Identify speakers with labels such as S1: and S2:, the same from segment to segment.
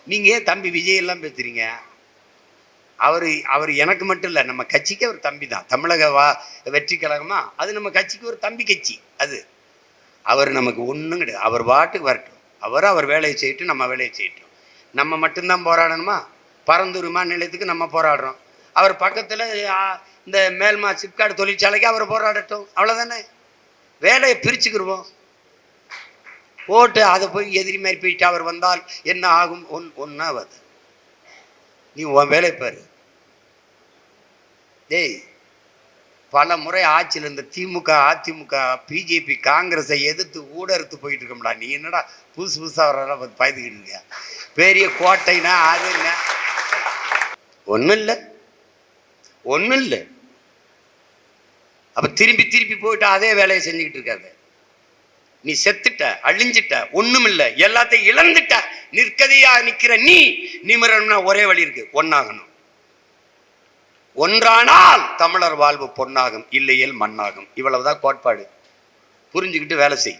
S1: நீங்க ஏன் தம்பி விஜய் எல்லாம் பேசுறீங்க? அவர் எனக்கு மட்டும் இல்லை, நம்ம கட்சிக்கு அவர் தம்பி தான். தமிழக வெற்றி கழகமா அது நம்ம கட்சிக்கு ஒரு தம்பி கட்சி. அது அவர் நமக்கு ஒன்றும் கிடையாது. அவர் பாட்டுக்கு வரட்டும், அவர் வேலையை செய்யட்டும், நம்ம வேலையை செய்யட்டும். நம்ம மட்டும்தான் போராடணுமா? பரந்தூர் விமான நிலையத்துக்கு நம்ம போராடுறோம். அவர் பக்கத்தில் இந்த மேல்மா சிப்காட் தொழிற்சாலைக்கு அவர் போராடட்டும், அவ்வளோதானே. வேலையை பிரிச்சுக்கிடுவோம். போட்டு அதை போய் எதிரி மாதிரி போயிட்டு அவர் வந்தால் என்ன ஆகும்? ஒன்றாவது. நீ உன் வேலை பாரு. டேய், பல முறை ஆட்சியில் இருந்த திமுக, அதிமுக, பிஜேபி, காங்கிரஸை எதிர்த்து ஊடறுத்து போயிட்டு இருக்கோம்டா. நீ என்னடா புதுசு புதுசாக வர பயந்துக்கிட்டு இருக்க? பெரிய கோட்டைனா அது என்ன? ஒன்றும் இல்லை. அப்ப திருப்பி திருப்பி போயிட்டு அதே வேலையை செஞ்சுக்கிட்டு இருக்காது. நீ செத்துட்ட, அழிஞ்சிட்ட, ஒண்ணும் இல்லை, எல்லாத்தையும் இழந்துட்ட. நிற்கதையா நிக்கிற நீ நிமிரணும்னா ஒரே வழி இருக்கு, ஒன்னாகணும். ஒன்றானால் தமிழர் வாழ்வு பொன்னாகும், இல்லையேல் மண்ணாகும். இவ்வளவுதான் கோட்பாடு. புரிஞ்சுக்கிட்டு வேலை செய்.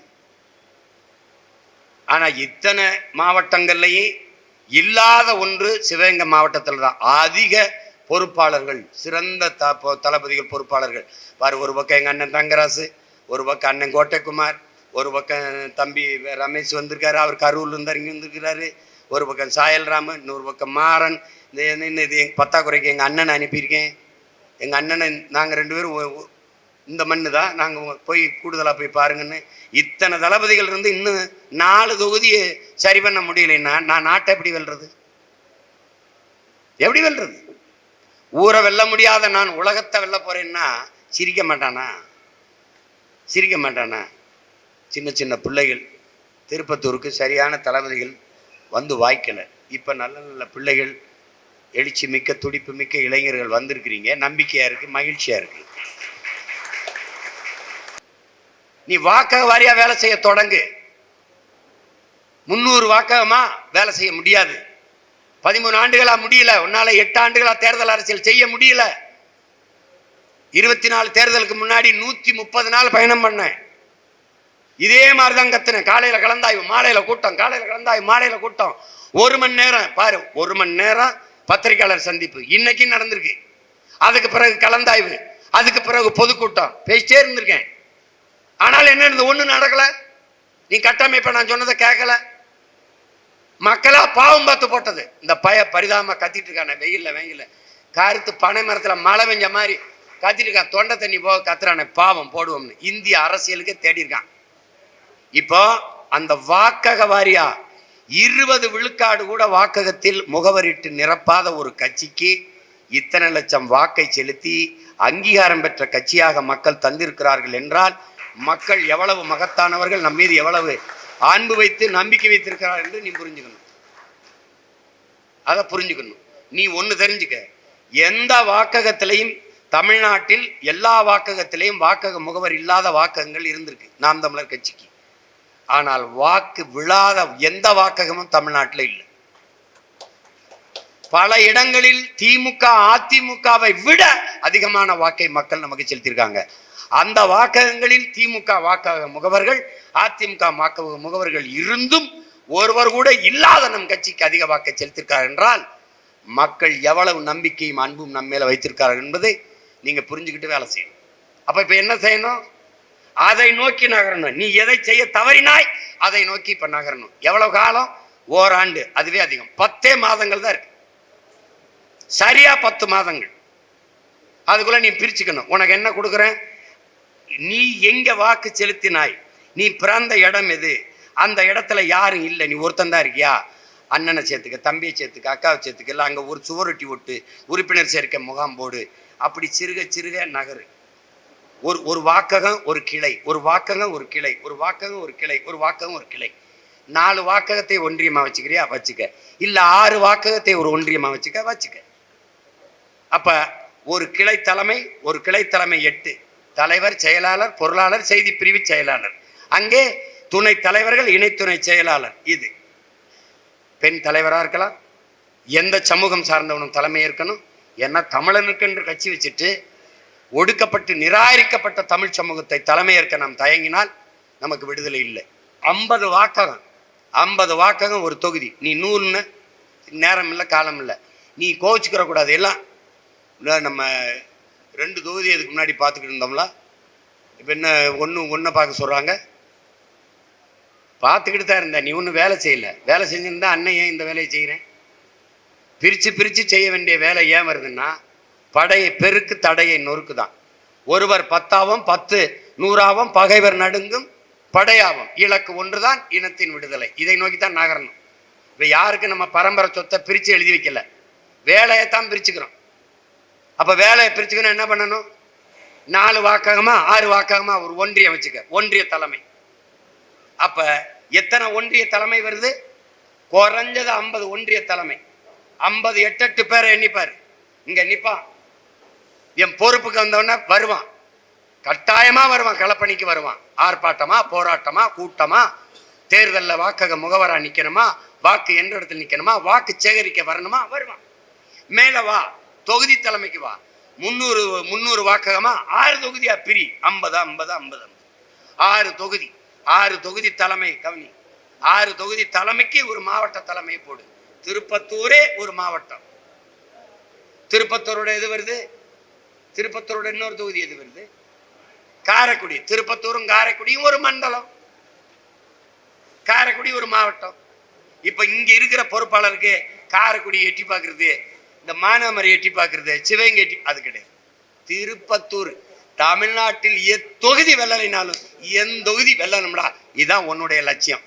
S1: ஆனா இத்தனை மாவட்டங்கள்லயே இல்லாத ஒன்று சிவகங்கை மாவட்டத்தில் தான் அதிக பொறுப்பாளர்கள், சிறந்த தளபதிகள் பொறுப்பாளர்கள். ஒரு பக்கம் எங்க அண்ணன் தங்கராசு, ஒரு பக்கம் அண்ணன் கோட்டைக்குமார், ஒரு பக்கம் தம்பி ரமேஷ் வந்திருக்காரு, அவர் கரூர்ல இருந்தார், இங்கே வந்திருக்கிறாரு. ஒரு பக்கம் சாயல்ராமன், இன்னொரு பக்கம் மாறன். இது பத்தாக்குறைக்கு எங்கள் அண்ணனை அனுப்பியிருக்கேன். எங்கள் அண்ணனை நாங்கள் 2 பேரும் இந்த மண்ணு தான், நாங்கள் போய் கூடுதலாக போய் பாருங்கன்னு. இத்தனை தளபதிகள் இருந்து இன்னும் 4 தொகுதியை சரி பண்ண முடியலைன்னா நான் நாட்டை எப்படி வெல்றது? எப்படி வெல்றது? ஊரை வெல்ல முடியாத நான் உலகத்தை வெல்ல போறேன்னா சிரிக்க மாட்டானா? சின்ன சின்ன பிள்ளைகள் திருப்பத்தூருக்கு சரியான தளபதிகள் வந்து வாய்க்கலை. இப்போ நல்ல நல்ல பிள்ளைகள், எழுச்சி மிக்க, துடிப்பு மிக்க இளைஞர்கள் வந்திருக்கிறீங்க. நம்பிக்கையா இருக்கு, மகிழ்ச்சியா இருக்கு. நீ வாக்கக வாரியா வேலை செய்ய தொடங்கு. 300 வாக்ககமா வேலை செய்ய முடியாது. 13 ஆண்டுகளா முடியல. உன்னால 8 ஆண்டுகளா தேர்தல் அரசியல் செய்ய முடியல. 24 தேர்தலுக்கு முன்னாடி 130 நாள் பயணம் பண்ணேன். இதே மாதிரிதான் கத்துனேன். காலையில கலந்தாய்வு, மாலையில கூட்டம், காலையில கலந்தாய்வு, மாலையில கூட்டம். 1 மணி நேரம் பாரு, 1 மணி நேரம் பத்திரிகையாளர் சந்திப்பு இன்னைக்கு நடந்திருக்கு. அதுக்கு பிறகு கலந்தாய்வு, அதுக்கு பிறகு பொதுக்கூட்டம், பேசிட்டே இருந்திருக்கேன். ஆனால் என்ன, ஒண்ணு நடக்கல. நீ கட்டமைப்ப நான் சொன்னதை கேட்கல. மக்களா பாவம் பார்த்து போட்டது. இந்த பரிதாபமா கத்திட்டு இருக்கான வெயில்ல கருத்து பனை மரத்துல மழை பெஞ்ச மாதிரி கத்திட்டு இருக்கான். தொண்டை தண்ணி போக கத்துறான, பாவம் போடுவோம்னு இந்திய அரசியலுக்கே தேடி இருக்கான். இப்போ அந்த வாக்கக வாரியா 20 விழுக்காடு கூட வாக்ககத்தில் முகவரிட்டு நிரப்பாத ஒரு கட்சிக்கு இத்தனை லட்சம் வாக்கை செலுத்தி அங்கீகாரம் பெற்ற கட்சியாக மக்கள் தந்திருக்கிறார்கள் என்றால் மக்கள் எவ்வளவு மகத்தானவர்கள், நம் மீது எவ்வளவு அன்பு வைத்து நம்பிக்கை வைத்திருக்கிறார் என்று நீ புரிஞ்சுக்கணும். அதை புரிஞ்சுக்கணும். நீ ஒண்ணு தெரிஞ்சுக்க, எந்த வாக்ககத்திலையும் தமிழ்நாட்டில் எல்லா வாக்ககத்திலையும் வாக்கக முகவர் இல்லாத வாக்ககங்கள் இருந்திருக்கு நாம் தமிழர் கட்சிக்கு. ஆனால் வாக்கு விழாத எந்த வாக்ககமும் தமிழ்நாட்டில் இல்லை. பல இடங்களில் திமுக அதிமுகவை விட அதிகமான வாக்கை மக்கள் நமக்கு செலுத்தியிருக்காங்க. அந்த வாக்ககங்களில் திமுக வாக்கக முகவர்கள், அதிமுக வாக்கக முகவர்கள் இருந்தும் ஒருவர் கூட இல்லாத நம் கட்சிக்கு அதிக வாக்கை செலுத்திருக்கார் என்றால் மக்கள் எவ்வளவு நம்பிக்கையும் அன்பும் நம்ம மேல வைத்திருக்கார்கள் என்பதை நீங்க புரிஞ்சுக்கிட்டு வேலை செய்யணும். அப்ப இப்ப என்ன செய்யணும்? அதை நோக்கி நகரணும். நீ எதை செய்ய தவறினாய் அதை நோக்கி இப்ப நகரணும். எவ்வளவு காலம்? ஓராண்டு, அதுவே அதிகம். 10 மாதங்கள் தான் இருக்கு. சரியா 10 மாதங்கள். அதுக்குள்ள நீ பிரிச்சுக்கணும். உனக்கு என்ன கொடுக்குறேன்? நீ எங்க வாக்கு செலுத்தினாய், நீ பிறந்த இடம் எது, அந்த இடத்துல யாரும் இல்லை, நீ ஒருத்தன் தான் இருக்கியா, அண்ணனை சேர்த்துக்க, தம்பியை சேர்த்துக்க, அக்காவை சேர்த்துக்க, இல்லை அங்கே ஒரு சுவரொட்டி ஒட்டு, உறுப்பினர் சேர்க்க முகாம் போடு. அப்படி சிறுக சிறுக நகரு. ஒரு வாக்ககம் ஒரு கிளை, ஒரு வாக்ககம் ஒரு கிளை, ஒரு வாக்ககம் ஒரு கிளை, ஒரு வாக்ககம் ஒரு கிளை. 4 வாக்ககத்தை ஒன்றியமா வச்சுக்கிறியா, வச்சுக்க. இல்ல 6 வாக்ககத்தை ஒரு ஒன்றியமா வச்சுக்க. அப்ப ஒரு கிளை தலைமை 8 தலைவர், செயலாளர், பொருளாளர், செய்தி பிரிவு செயலாளர். அங்கே துணை தலைவர்கள், இணைத்துணை செயலாளர். இது பெண் தலைவரா இருக்கலாம். எந்த சமூகம் சார்ந்தவனும் தலைமை இருக்கணும். ஏன்னா தமிழனுக்கு என்று கட்சி வச்சுட்டு ஒடுக்கப்பட்டு நிராகரிக்கப்பட்ட தமிழ் சமூகத்தை தலைமை ஏற்க நாம் தயங்கினால் நமக்கு விடுதலை இல்லை. 50 வாக்ககம் ஒரு தொகுதி. நீ 100 நேரம் இல்லை, காலம் இல்லை. நீ கோவிச்சுக்கிற கூடாது. எல்லாம் நம்ம 2 தொகுதி அதுக்கு முன்னாடி பார்த்துக்கிட்டு இருந்தோம்ல. இப்போ என்ன ஒன்றை பார்க்க சொல்கிறாங்க. பார்த்துக்கிட்டு தான் இருந்தேன். நீ ஒன்றும் வேலை செய்யலை. வேலை செஞ்சுருந்தா அண்ணன் ஏன் இந்த வேலையை செய்கிறேன்? பிரித்து செய்ய வேண்டிய வேலை ஏன் வருதுன்னா, படையை பெருக்கு தடையை நொறுக்கு தான். ஒருவர் 10ஆவும் 10 100ஆவும் பகைவர் நடுங்கும் படையாவும். இலக்கு ஒன்றுதான், இனத்தின் விடுதலை. இதை நோக்கித்தான் நகரணும். இப்போ யாருக்கு நம்ம பரம்பரை சொத்தை பிரித்து எழுதி வைக்கல, வேலையைத்தான் பிரிச்சுக்கிறோம். அப்போ வேலையை பிரிச்சுக்கணும், என்ன பண்ணணும்? 4 வாக்ககமா 6 வாக்ககமா ஒரு ஒன்றியம் வச்சுக்க, ஒன்றிய தலைமை. அப்ப எத்தனை ஒன்றிய தலைமை வருது? குறைஞ்சது 50 ஒன்றிய தலைமை. 50 8 பேரை எண்ணிப்பாரு. இங்க நிப்பான், என் பொறுப்புக்கு வந்தவன வருவான், கட்டாயமா வருவான், களப்பணிக்கு வருவான். ஆர்ப்பாட்டமா, போராட்டமா, கூட்டமா, தேர்தலில் வாக்கக முகவரா நிக்கணுமா, வாக்கு என்ற இடத்துல நிக்கணுமா, வாக்கு சேகரிக்க வரணுமா, வருவான். மேல வா, தொகுதி தலைமைக்கு வா. 300 வாக்ககமா 6 தொகுதியா பிரி. 50 50 50 6 தொகுதி. 6 தொகுதி தலைமை கவனி. 6 தொகுதி தலைமைக்கு ஒரு மாவட்ட தலைமையை போடு. திருப்பத்தூரே ஒரு மாவட்டம். திருப்பத்தூரோட எது வருது? திருப்பத்தூரோட இன்னொரு தொகுதி எது வருது? காரைக்குடி. திருப்பத்தூரும் காரைக்குடியும் ஒரு மண்டலம், காரைக்குடி ஒரு மாவட்டம். இப்ப இங்க இருக்கிற பொறுப்பாளருக்கு காரைக்குடி எட்டி பார்க்கறது, இந்த மானாமரி எட்டி பார்க்கறது, சிவகங்கை எட்டி, அது கிடையாது. திருப்பத்தூர். தமிழ்நாட்டில் தொகுதி வெல்லலைனாலும் என் தொகுதி வெல்லணும்டா, இதுதான் உன்னுடைய லட்சியம்.